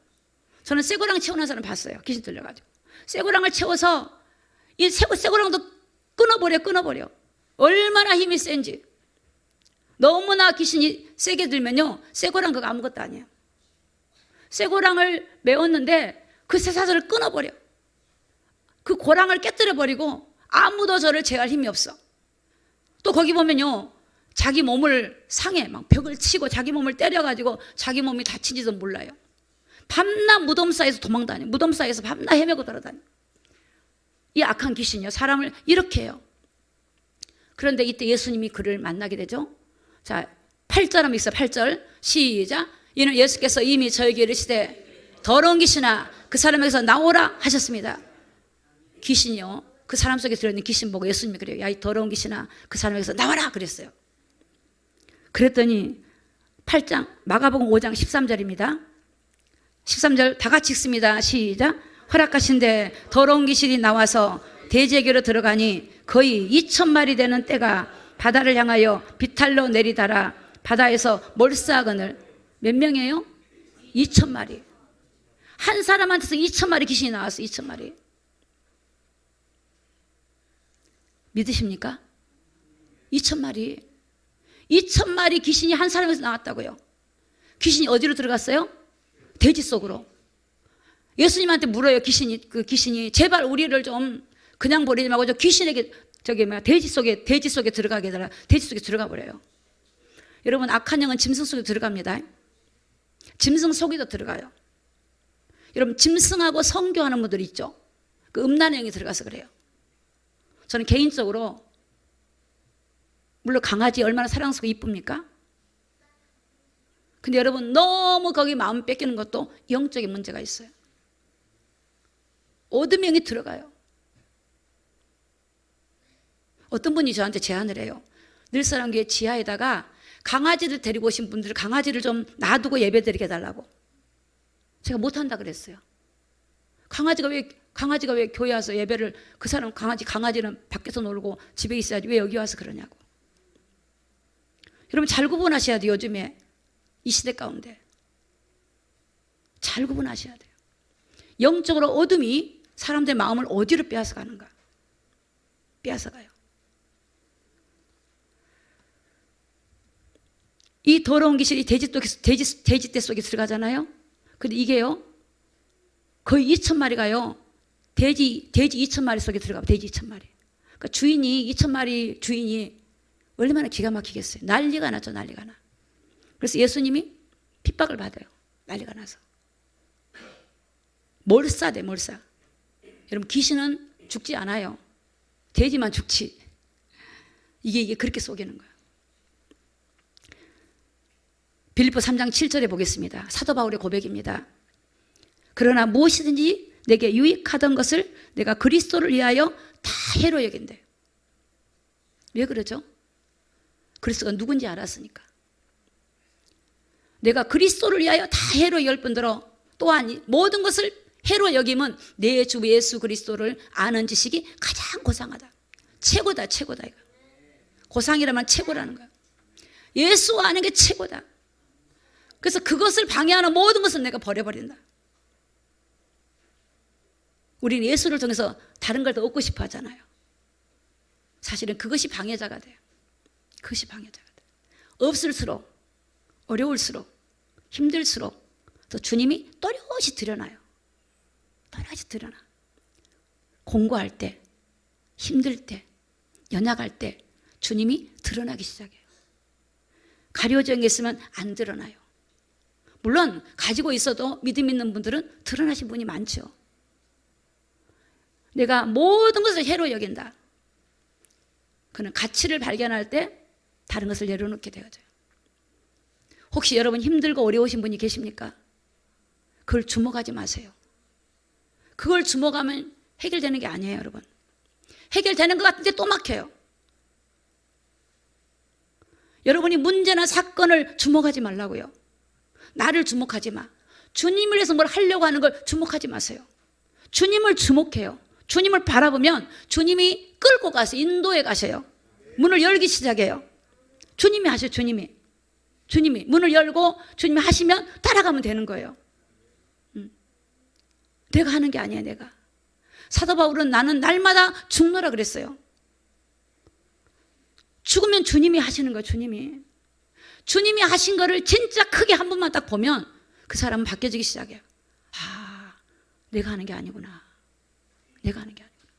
저는 쇠고랑 채워놓은 사람 봤어요. 귀신 들려가지고. 쇠고랑을 채워서 이 쇠고랑도 끊어버려. 얼마나 힘이 센지. 너무나 귀신이 세게 들면요. 쇠고랑 그거 아무것도 아니에요. 쇠고랑을 메웠는데 그 쇠사슬을 끊어버려. 그 고랑을 깨뜨려버리고 아무도 저를 제할 힘이 없어. 또 거기 보면요. 자기 몸을 상해. 막 벽을 치고 자기 몸을 때려가지고 자기 몸이 다친지도 몰라요. 밤낮 무덤 사이에서 도망다녀. 무덤 사이에서 밤낮 헤매고 돌아다녀. 이 악한 귀신이요. 사람을 이렇게 해요. 그런데 이때 예수님이 그를 만나게 되죠. 자, 8절 한번 있어요. 8절 시작. 이는 예수께서 이미 저에게 이르시되 더러운 귀신아 그 사람에게서 나오라 하셨습니다. 귀신이요. 그 사람 속에 들어있는 귀신 보고 예수님이 그래요. 야, 이 더러운 귀신아 그 사람에게서 나와라 그랬어요. 그랬더니 8장 마가복음 5장 13절입니다. 13절 다 같이 읽습니다. 시작. 허락하신데 더러운 귀신이 나와서 돼지에게로 들어가니 거의 2,000마리 되는 떼가 바다를 향하여 비탈로 내리다라 바다에서 몰사하거늘 몇 명이에요? 2,000마리. 한 사람한테서 2,000마리 귀신이 나왔어요. 2,000마리. 믿으십니까? 2,000마리. 2,000마리 귀신이 한 사람에서 나왔다고요. 귀신이 어디로 들어갔어요? 돼지 속으로. 예수님한테 물어요. 귀신이 제발 우리를 좀 그냥 버리지 말고 저 귀신에게 돼지 속에 들어가게 해달라. 돼지 속에 들어가 버려요. 여러분 악한 영은 짐승 속에 들어갑니다. 짐승 속에도 들어가요. 여러분 짐승하고 성교하는 분들 있죠. 그 음란의 영이 들어가서 그래요. 저는 개인적으로 물론 강아지 얼마나 사랑스럽고 이쁩니까? 근데 여러분 너무 거기 마음 뺏기는 것도 영적인 문제가 있어요. 어둠의 영이 들어가요. 어떤 분이 저한테 제안을 해요. 늘사랑교회 지하에다가 강아지를 데리고 오신 분들 강아지를 좀 놔두고 예배드리게 해달라고. 제가 못한다 그랬어요. 강아지가 왜 교회 와서 예배를 그 사람 강아지는 밖에서 놀고 집에 있어야지 왜 여기 와서 그러냐고. 여러분 잘 구분하셔야 돼요. 요즘에 이 시대 가운데 잘 구분하셔야 돼요. 영적으로 어둠이 사람들의 마음을 어디로 빼앗아가는가. 빼앗아가요. 이 더러운 귀신이 돼지떼 속에 들어가잖아요. 근데 이게요 거의 2,000마리가요 돼지 2,000마리 속에 들어가요. 돼지 2,000마리. 그러니까 주인이 얼마나 기가 막히겠어요. 난리가 나죠. 난리가 나. 그래서 예수님이 핍박을 받아요. 난리가 나서. 몰사. 여러분 귀신은 죽지 않아요. 돼지만 죽지. 이게 그렇게 속이는 거예요. 빌립보 3장 7절에 보겠습니다. 사도 바울의 고백입니다. 그러나 무엇이든지 내게 유익하던 것을 내가 그리스도를 위하여 다 해로 여긴대. 왜 그러죠? 그리스도가 누군지 알았으니까. 내가 그리스도를 위하여 다 해로 여길 뿐더러 또한 모든 것을 해로 여기면 내 주 예수 그리스도를 아는 지식이 가장 고상하다. 최고다, 최고다. 이거. 고상이라면 최고라는 거야. 예수 아는 게 최고다. 그래서 그것을 방해하는 모든 것은 내가 버려버린다. 우리는 예수를 통해서 다른 걸 더 얻고 싶어 하잖아요. 사실은 그것이 방해자가 돼요. 그것이 방해자가 돼요. 없을수록, 어려울수록, 힘들수록 또 주님이 또렷이 드러나요. 또렷이 드러나. 공고할 때, 힘들 때, 연약할 때 주님이 드러나기 시작해요. 가려져 있으면 안 드러나요. 물론 가지고 있어도 믿음 있는 분들은 드러나신 분이 많죠. 내가 모든 것을 해로 여긴다. 그는 가치를 발견할 때 다른 것을 내려놓게 되어져요. 혹시 여러분 힘들고 어려우신 분이 계십니까? 그걸 주목하지 마세요. 그걸 주목하면 해결되는 게 아니에요, 여러분. 해결되는 것 같은데 또 막혀요. 여러분이 문제나 사건을 주목하지 말라고요. 나를 주목하지 마. 주님을 위해서 뭘 하려고 하는 걸 주목하지 마세요. 주님을 주목해요. 주님을 바라보면 주님이 끌고 가서 인도해 가셔요. 문을 열기 시작해요. 주님이 하셔요. 주님이 문을 열고 주님이 하시면 따라가면 되는 거예요. 내가 하는 게 아니야. 내가. 사도 바울은 나는 날마다 죽노라 그랬어요. 죽으면 주님이 하시는 거예요. 주님이 하신 거를 진짜 크게 한 번만 딱 보면 그 사람은 바뀌어지기 시작해요. 아, 내가 하는 게 아니구나. 내가 하는 게 아니구나.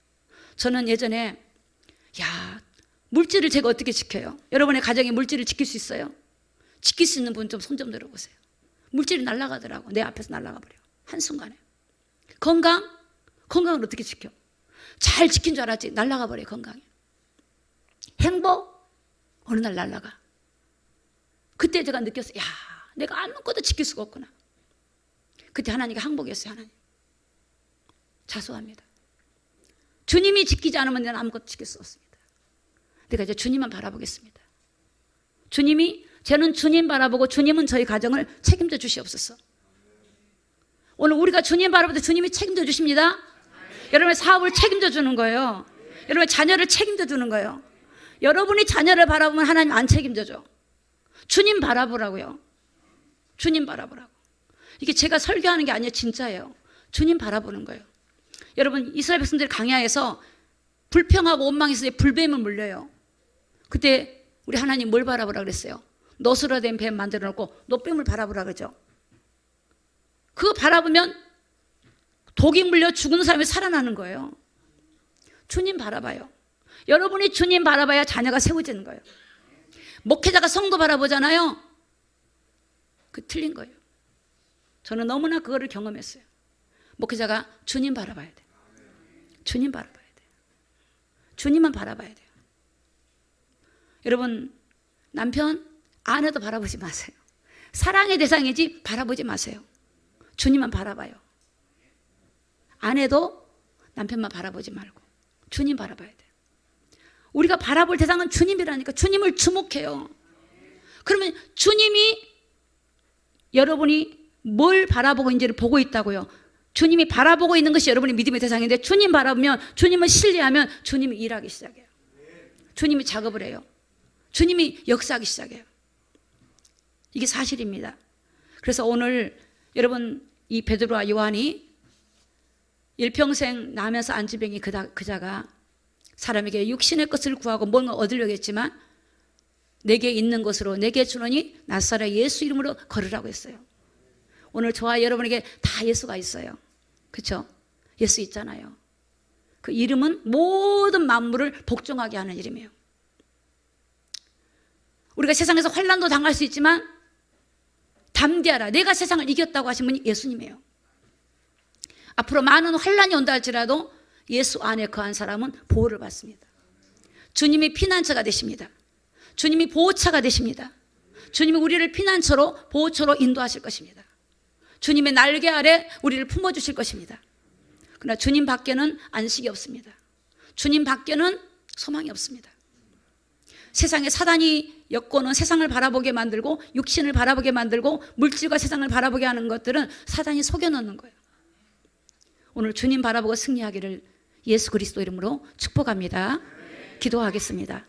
저는 예전에 물질을 제가 어떻게 지켜요? 여러분의 가정에 물질을 지킬 수 있어요? 지킬 수 있는 분 좀 손 좀 들어보세요. 물질이 날아가더라고. 내 앞에서 날아가 버려. 한순간에. 건강을 어떻게 지켜? 잘 지킨 줄 알았지. 날아가 버려. 건강이. 행복? 어느 날 날아가. 그때 제가 느꼈어요. 내가 아무것도 지킬 수가 없구나. 그때 하나님께 항복했어요. 하나님. 자수합니다. 주님이 지키지 않으면 내가 아무것도 지킬 수 없습니다. 내가 이제 주님만 바라보겠습니다. 저는 주님 바라보고 주님은 저희 가정을 책임져 주시옵소서. 오늘 우리가 주님 바라볼 때 주님이 책임져 주십니다. 여러분의 사업을 책임져 주는 거예요. 여러분의 자녀를 책임져 주는 거예요. 여러분이 자녀를 바라보면 하나님 안 책임져 줘. 주님 바라보라고요. 주님 바라보라고. 이게 제가 설교하는 게 아니에요. 진짜예요. 주님 바라보는 거예요. 여러분 이스라엘 백성들이 광야에서 불평하고 원망해서 불뱀을 물려요. 그때 우리 하나님 뭘 바라보라 그랬어요? 너스로 된 뱀 만들어 놓고 노뱀을 바라보라 그러죠. 그거 바라보면 독이 물려 죽은 사람이 살아나는 거예요. 주님 바라봐요. 여러분이 주님 바라봐야 자녀가 세워지는 거예요. 목회자가 성도 바라보잖아요. 그 틀린 거예요. 저는 너무나 그거를 경험했어요. 목회자가 주님 바라봐야 돼요. 주님 바라봐야 돼요. 주님만 바라봐야 돼요. 여러분 남편, 아내도 바라보지 마세요. 사랑의 대상이지 바라보지 마세요. 주님만 바라봐요. 아내도 남편만 바라보지 말고 주님 바라봐야 돼요. 우리가 바라볼 대상은 주님이라니까. 주님을 주목해요. 그러면 주님이 여러분이 뭘 바라보고 있는지를 보고 있다고요. 주님이 바라보고 있는 것이 여러분의 믿음의 대상인데 주님 바라보면, 주님을 신뢰하면 주님이 일하기 시작해요. 주님이 작업을 해요. 주님이 역사하기 시작해요. 이게 사실입니다. 그래서 오늘 여러분 이 베드로와 요한이 일평생 나면서 안진뱅이 그자가 사람에게 육신의 것을 구하고 뭔가 얻으려고 했지만 내게 있는 것으로 내게 주노니 나사렛 예수 이름으로 걸으라고 했어요. 오늘 저와 여러분에게 다 예수가 있어요. 그렇죠? 예수 있잖아요. 그 이름은 모든 만물을 복종하게 하는 이름이에요. 우리가 세상에서 환난도 당할 수 있지만 담대하라. 내가 세상을 이겼다고 하신 분이 예수님이에요. 앞으로 많은 환난이 온다 할지라도 예수 안에 거한 사람은 보호를 받습니다. 주님이 피난처가 되십니다. 주님이 보호차가 되십니다. 주님이 우리를 피난처로 보호처로 인도하실 것입니다. 주님의 날개 아래 우리를 품어주실 것입니다. 그러나 주님 밖에는 안식이 없습니다. 주님 밖에는 소망이 없습니다. 세상에 사단이 여건은 세상을 바라보게 만들고 육신을 바라보게 만들고 물질과 세상을 바라보게 하는 것들은 사단이 속여놓는 거예요. 오늘 주님 바라보고 승리하기를 예수 그리스도 이름으로 축복합니다. 기도하겠습니다.